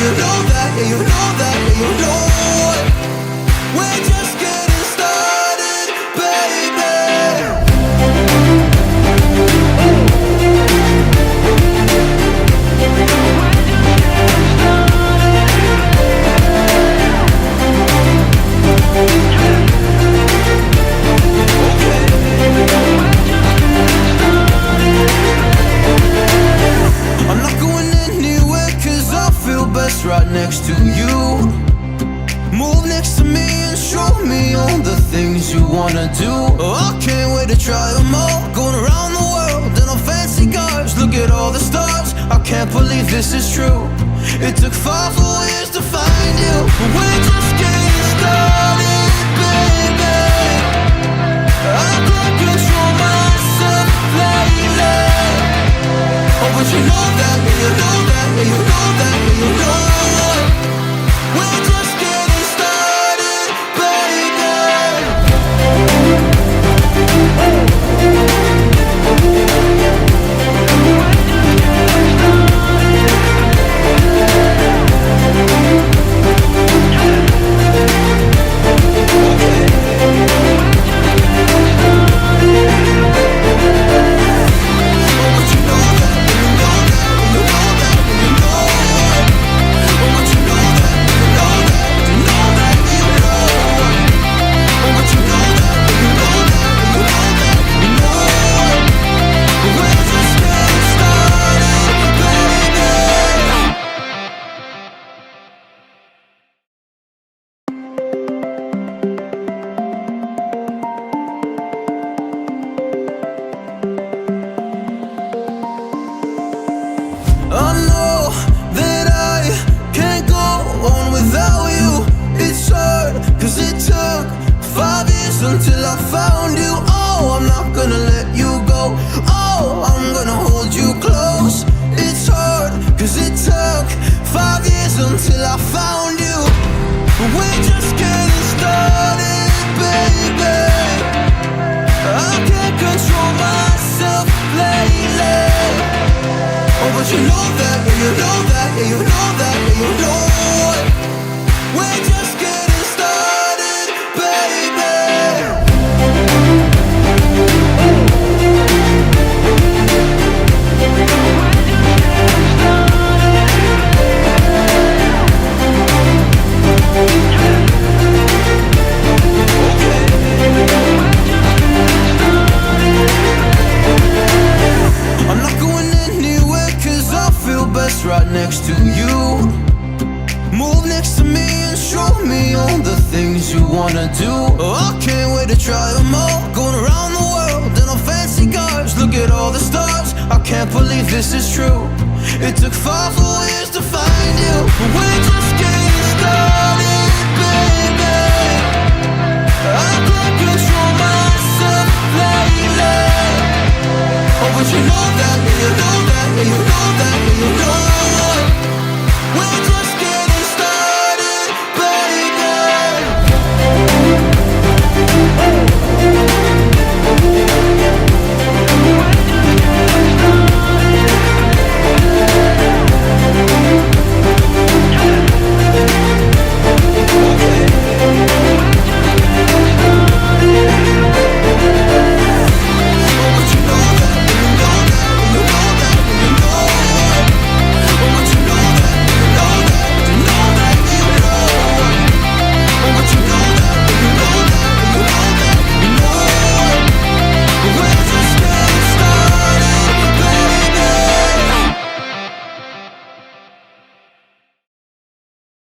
you know that, yeah, you know that, yeah, you know it. We're just getting started, baby. I'm not going anywhere 'cause I feel best right next to you. Move next to me and show me all the things you wanna do. Oh, I can't wait to try them all. Going around the world in on fancy cars. Look at all the stars, I can't believe this is true. It took 5 whole years to find you. We're just getting started, baby. I can't control myself lately. Oh, but you know that, yeah, you know that, yeah, you know that, yeah, you know it. We're just getting started, baby. Until I found you, oh, I'm not gonna let you go. Oh, I'm gonna hold you close. It's hard, 'cause it took 5 years until I found you. We're just getting started, baby. I can't control myself lately. Oh, but you know that, yeah, you know that, yeah, you know that, yeah, you know it. We're just getting started, baby. I'm not going anywhere 'cause I feel best right next to you. Move next to me and show me all the things you wanna do. Oh, I can't wait to try them all. Going around the world in on fancy cars. Look at all the stars, I can't believe this is true. It took 5 whole years to find you. We're just getting started.